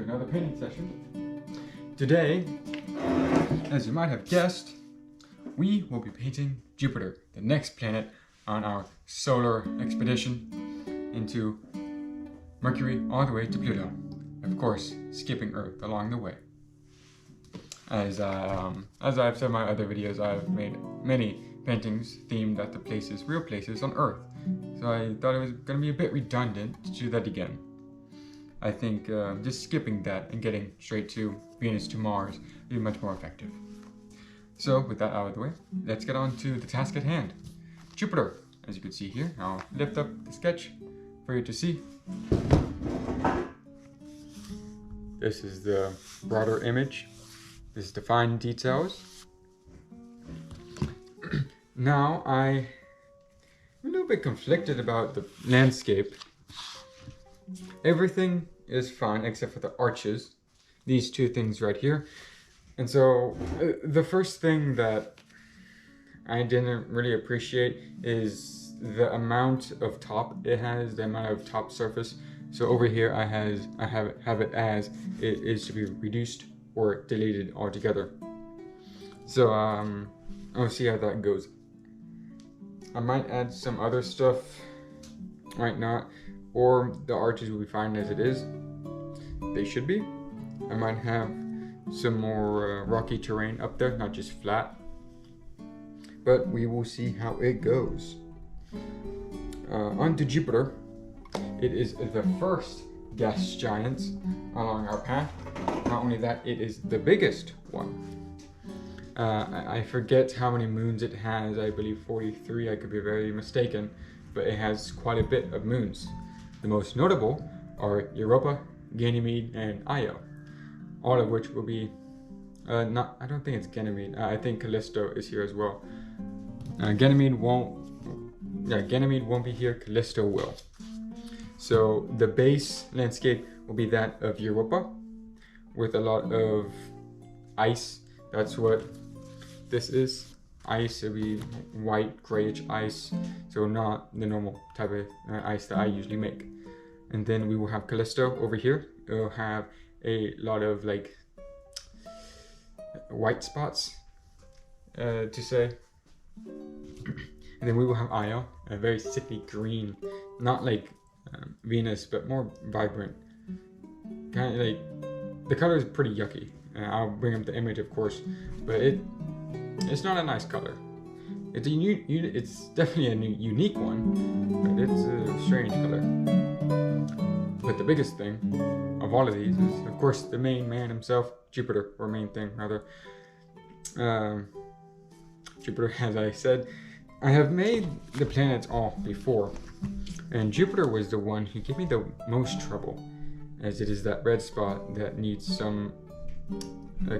another painting session. Today, as you might have guessed, we will be painting Jupiter, the next planet on our solar expedition into Mercury all the way to Pluto. Of course, skipping Earth along the way. As I've said in my other videos, I've made many paintings themed at the places, real places on Earth. So I thought it was going to be a bit redundant to do that again. I think just skipping that and getting straight to Venus to Mars would be much more effective. So with that out of the way, let's get on to the task at hand. Jupiter, as you can see here, I'll lift up the sketch for you to see. This is the broader image. This is the fine details. Now I'm a little bit conflicted about the landscape. Everything is fine except for the arches, these two things right here. And so the first thing that I didn't really appreciate is the amount of top it has, the amount of top surface. So over here I have it as it is to be reduced or deleted altogether. So I'll see how that goes. I might add some other stuff, might not, or the arches will be fine as it is. They should be. I might have some more rocky terrain up there, not just flat. But we will see how it goes. On to Jupiter. It is the first gas giant along our path. Not only that, it is the biggest one. I forget how many moons it has. I believe 43. I could be very mistaken, but it has quite a bit of moons. The most notable are Europa, Ganymede, and Io, all of which will be I don't think it's Ganymede. I think Callisto is here as well. Ganymede won't be here. Callisto will. So the base landscape will be that of Europa, with a lot of ice. That's what this is. Ice. It'll be white, grayish ice. So not the normal type of ice that I usually make. And then we will have Callisto over here. It will have a lot of like white spots, to say. And then we will have Io, a very sickly green, not like Venus, but more vibrant. Kind of like, the color is pretty yucky. I'll bring up the image, of course, but it's not a nice color. It's definitely a unique one, but it's a strange color. But the biggest thing of all of these is, of course, the main man himself, Jupiter, or main thing rather. Jupiter, as I said, I have made the planets all before, and Jupiter was the one who gave me the most trouble, as it is that red spot that needs some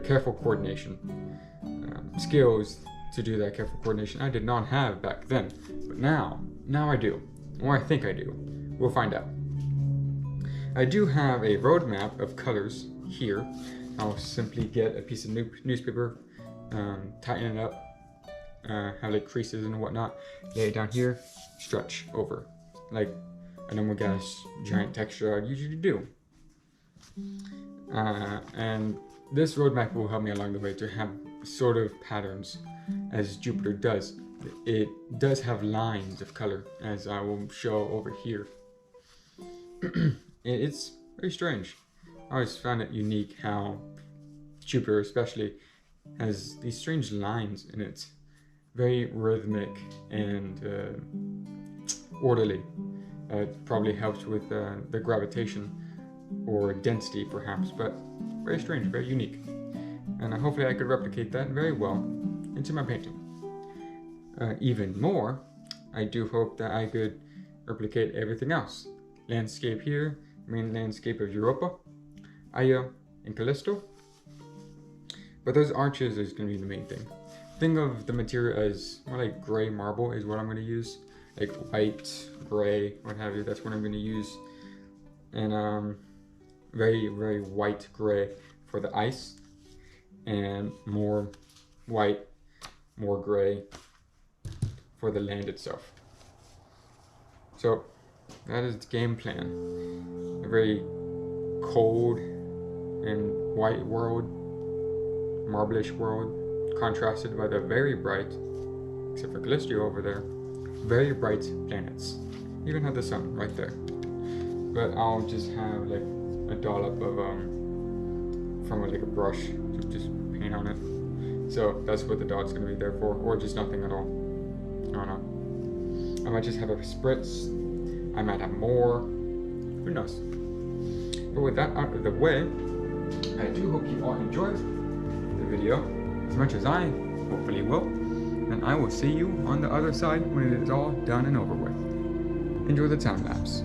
careful coordination, skills to do that careful coordination I did not have back then, but now I do, or I think I do. We'll find out. I do have a roadmap of colors here. I'll simply get a piece of newspaper, tighten it up, have like creases and whatnot, lay it down here, stretch over, like a normal gas giant texture I'd usually do. And this roadmap will help me along the way to have sort of patterns, as Jupiter does. It does have lines of color, as I will show over here. It's very strange. I always found it unique how Jupiter especially has these strange lines in it. Very rhythmic and orderly. It probably helps with the gravitation or density perhaps, but very strange, very unique. And hopefully I could replicate that very well into my painting. Even more, I do hope that I could replicate everything else. Landscape here, main landscape of Europa, Io, and Callisto. But those arches is going to be the main thing. Think of the material as more like gray marble is what I'm going to use. Like white, gray, what have you, that's what I'm going to use. And very, very white gray for the ice. And more white, more gray for the land itself. So that is the game plan. A very cold, and white world, marblish world, contrasted by the very bright, except for Callisto over there, very bright planets. Even have the sun right there. But I'll just have like a dollop of from like a brush to just paint on it. So that's what the dot's gonna be there for, or just nothing at all. I don't know. I might just have a spritz. I might have more. Who knows? But with that out of the way, I do hope you all enjoyed the video as much as I hopefully will. And I will see you on the other side when it is all done and over with. Enjoy the time lapse.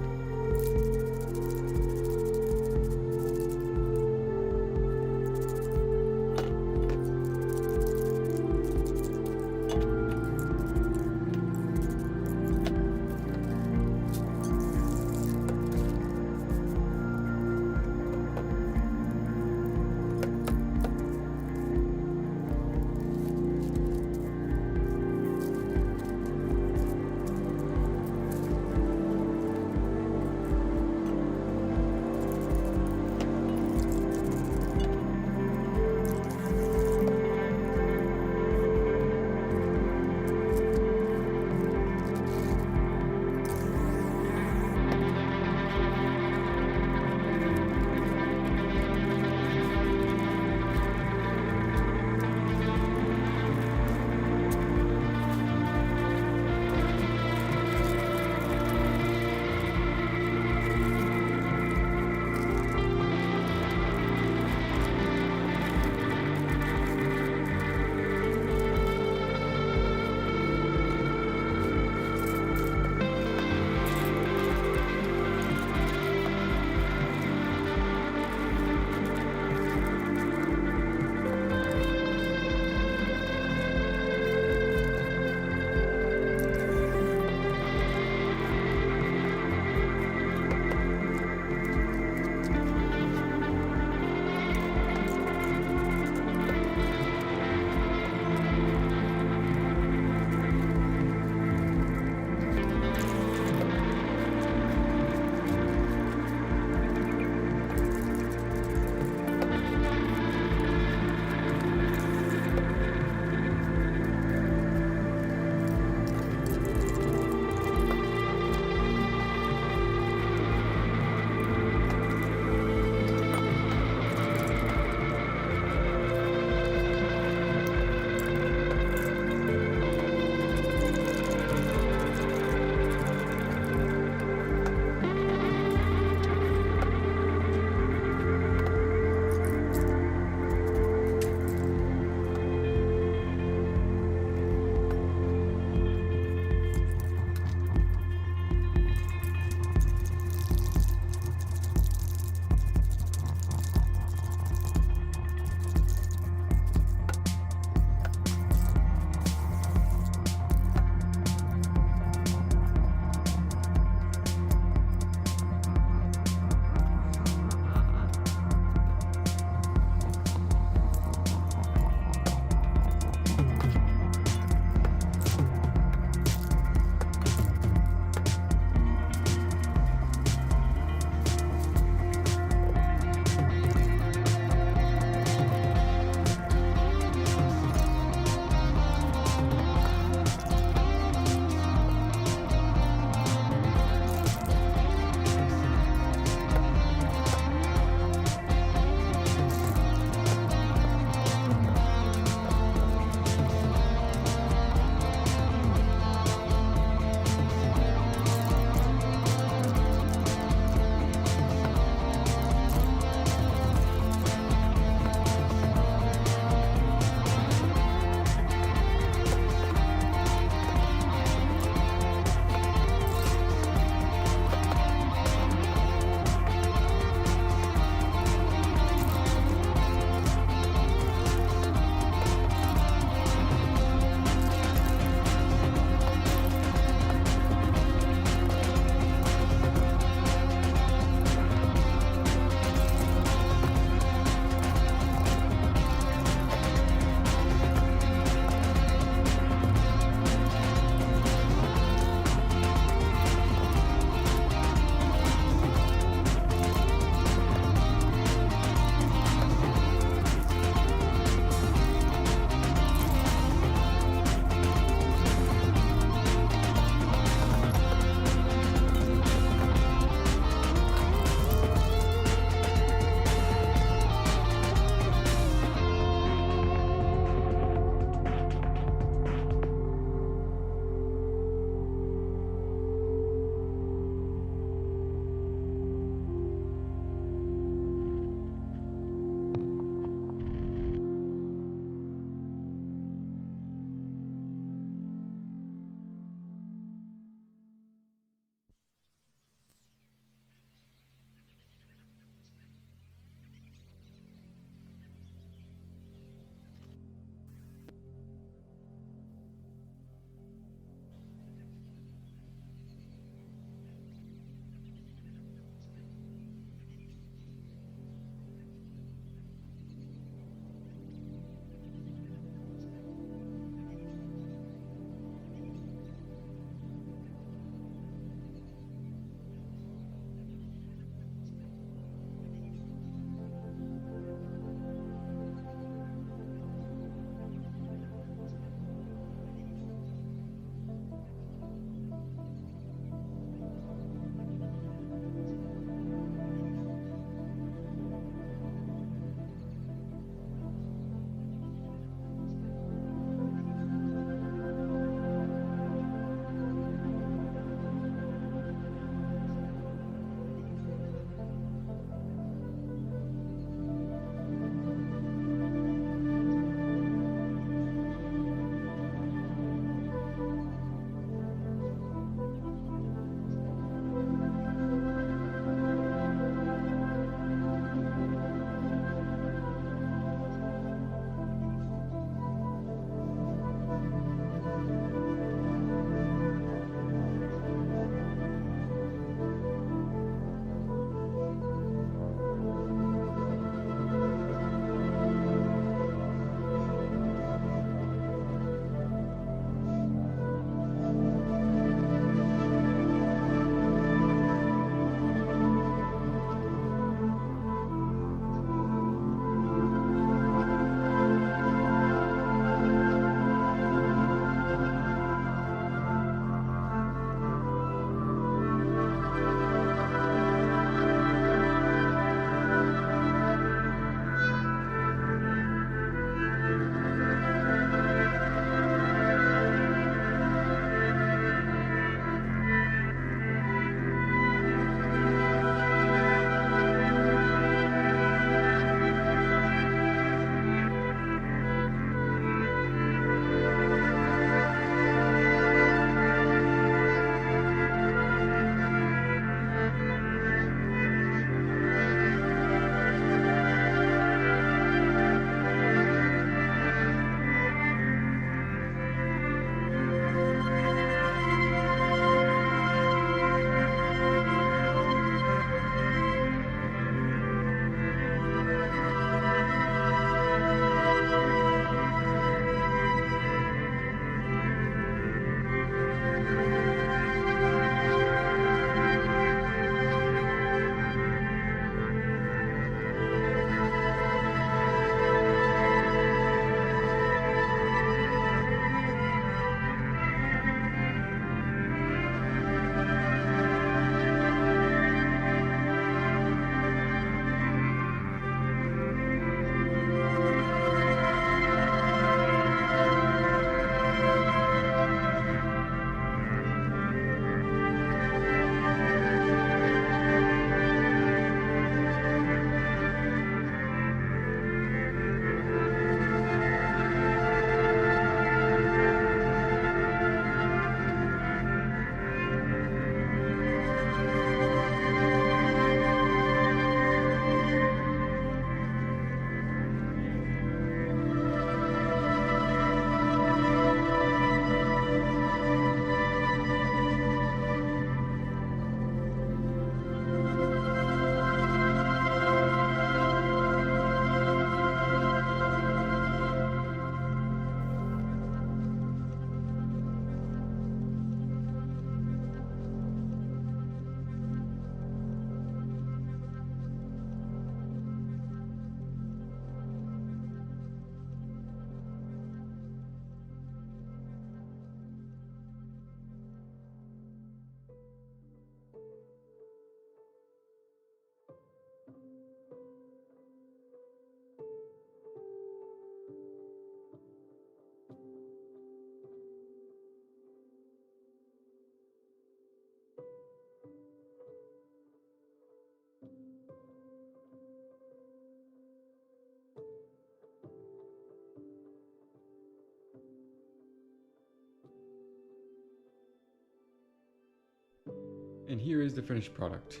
And here is the finished product.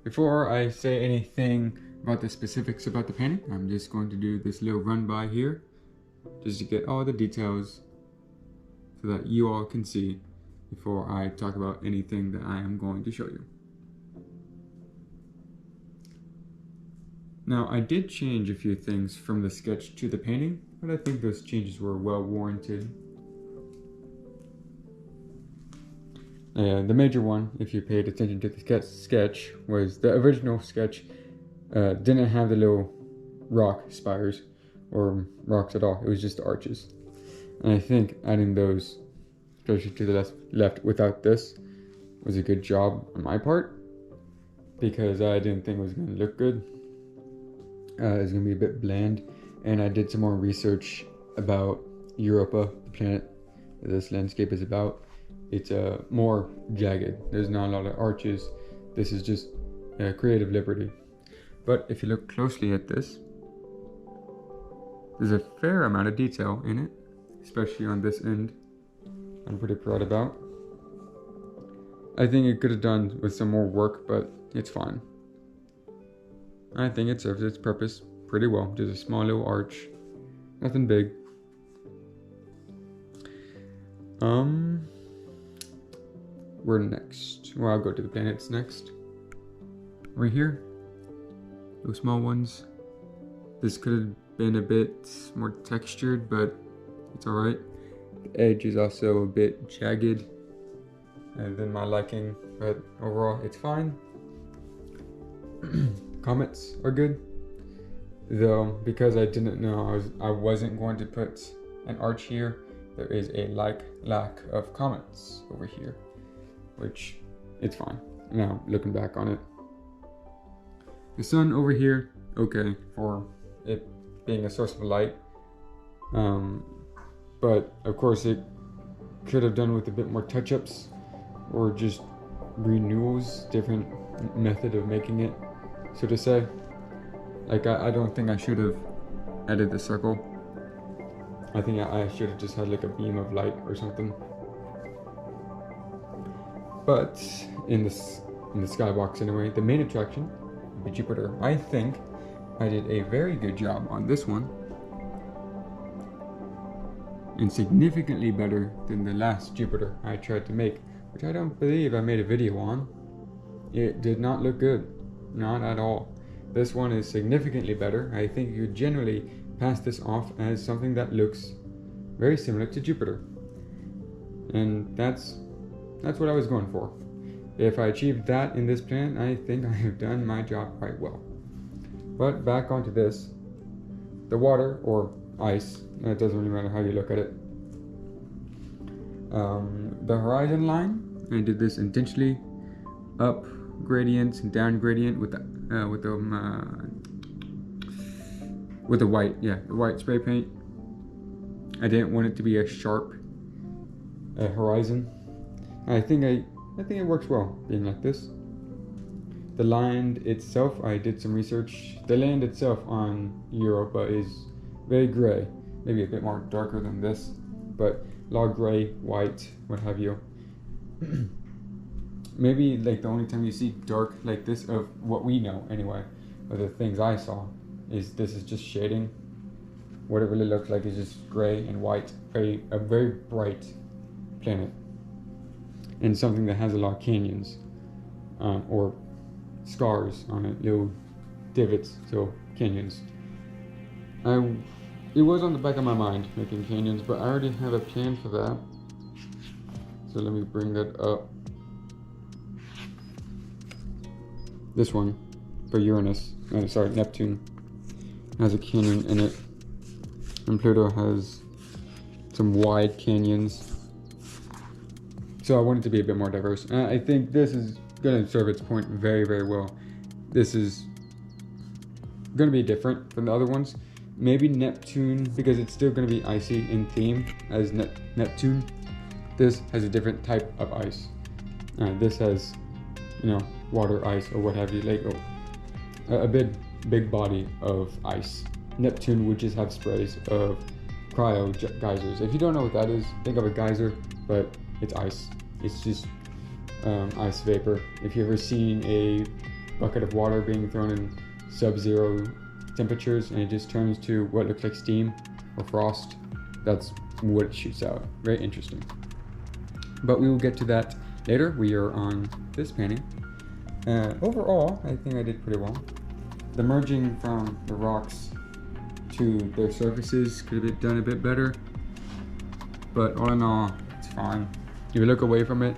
Before I say anything about the specifics about the painting, I'm just going to do this little run by here, just to get all the details so that you all can see before I talk about anything that I am going to show you. Now, I did change a few things from the sketch to the painting, but I think those changes were well warranted. The major one, if you paid attention to the sketch, was the original sketch didn't have the little rock spires or rocks at all. It was just the arches. And I think adding those, especially to the left without this, was a good job on my part, because I didn't think it was going to look good. It was going to be a bit bland, and I did some more research about Europa, the planet that this landscape is about. It's more jagged. There's not a lot of arches. This is just creative liberty. But if you look closely at this, there's a fair amount of detail in it, especially on this end. I'm pretty proud about. I think it could have done with some more work, but it's fine. I think it serves its purpose pretty well. Just a small little arch, nothing big. Where next? Well, I'll go to the planets next. Right here, those small ones. This could have been a bit more textured, but it's alright. The edge is also a bit jagged than my liking, but overall it's fine. Comets are good, though, because I didn't know I wasn't going to put an arch here. There is a lack of comets over here, which it's fine. Now looking back on it, the sun over here, okay, for it being a source of light, but of course it could have done with a bit more touch-ups or just renewals, different method of making it, so to say. Like I don't think I should have added the circle. I think I should have just had like a beam of light or something. But in the skybox anyway, the main attraction, the Jupiter, I think I did a very good job on this one, and significantly better than the last Jupiter I tried to make, which I don't believe I made a video on. It did not look good, not at all. This one is significantly better. I think you generally pass this off as something that looks very similar to Jupiter, and that's what I was going for. If I achieved that in this planet, I think I have done my job quite well. But back onto this, the water or ice, it doesn't really matter how you look at it. The horizon line, I did this intentionally, up gradients and down gradient with the white, the white spray paint. I didn't want it to be a sharp horizon. I think it works well being like this. The land itself, I did some research. The land itself on Europa is very gray, maybe a bit more darker than this, but a lot of gray, white, what have you. Maybe like the only time you see dark like this, of what we know anyway, of the things I saw, is this is just shading. What it really looks like is just gray and white, a very bright planet, and something that has a lot of canyons or scars on it, little divots, so canyons. It was on the back of my mind making canyons, but I already have a plan for that, so let me bring that up. This one for Uranus, Neptune, has a canyon in it, and Pluto has some wide canyons, so I want it to be a bit more diverse. I think this is going to serve its point very, very well. This is going to be different from the other ones. Maybe Neptune, because it's still going to be icy in theme as Neptune. This has a different type of ice. This has, water ice or what have you, like a big body of ice. Neptune would just have sprays of cryo geysers. If you don't know what that is, think of a geyser, but it's ice. It's just ice vapor. If you've ever seen a bucket of water being thrown in sub-zero temperatures and it just turns to what looks like steam or frost, that's what it shoots out. Very interesting. But we will get to that later. We are on this painting. Overall, I think I did pretty well. The merging from the rocks to their surfaces could have been done a bit better, but all in all, it's fine. If you look away from it,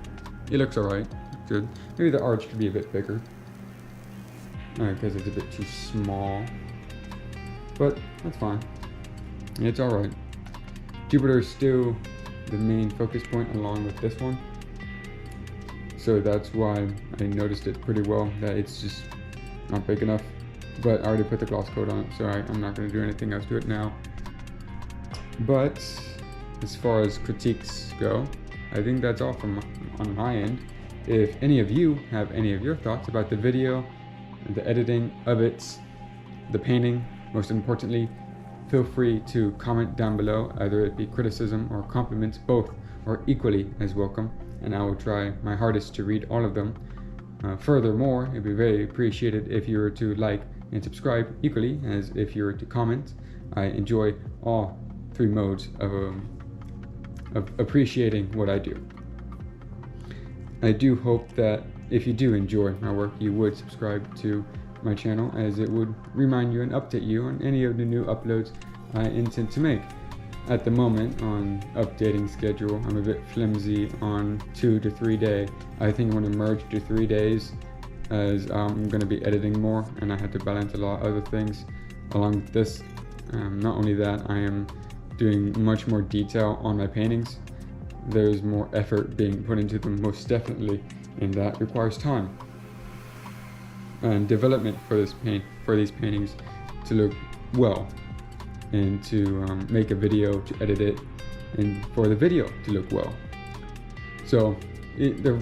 it looks alright. Good. Maybe the arch could be a bit bigger because it's a bit too small, but that's fine. It's alright. Jupiter is still the main focus point along with this one, so that's why I noticed it pretty well, that it's just not big enough. But I already put the gloss coat on it, so I'm not going to do anything else to it now. But as far as critiques go, I think that's all from on my end. If any of you have any of your thoughts about the video, the editing of it, the painting, most importantly, feel free to comment down below. Either it be criticism or compliments, both are equally as welcome, and I will try my hardest to read all of them. Furthermore, it'd be very appreciated if you were to like and subscribe equally as if you were to comment. I enjoy all three modes of appreciating what I do. I do hope that if you do enjoy my work, you would subscribe to my channel, as it would remind you and update you on any of the new uploads I intend to make. At the moment, on updating schedule, I'm a bit flimsy on 2 to 3 day. I think I'm going to merge to 3 days, as I'm going to be editing more and I had to balance a lot of other things along with this. Not only that, I am doing much more detail on my paintings. There's more effort being put into them, most definitely, and that requires time and development for these paintings to look well, and to make a video, to edit it, and for the video to look well. So the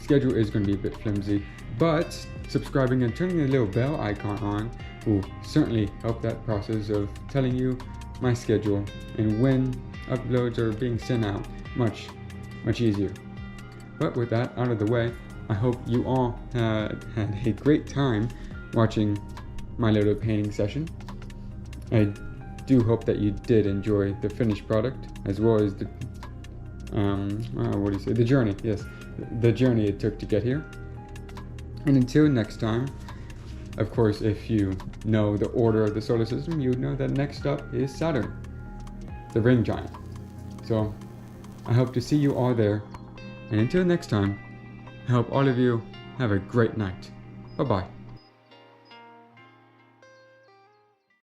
schedule is going to be a bit flimsy, but subscribing and turning the little bell icon on will certainly help that process of telling you my schedule and when uploads are being sent out much easier. But with that out of the way, I hope you all had a great time watching my little painting session. I do hope that you did enjoy the finished product, as well as the the journey. Yes, the journey it took to get here. And until next time, of course, if you know the order of the solar system, you know that next up is Saturn, the ring giant. So I hope to see you all there, and until next time, I hope all of you have a great night. Bye bye.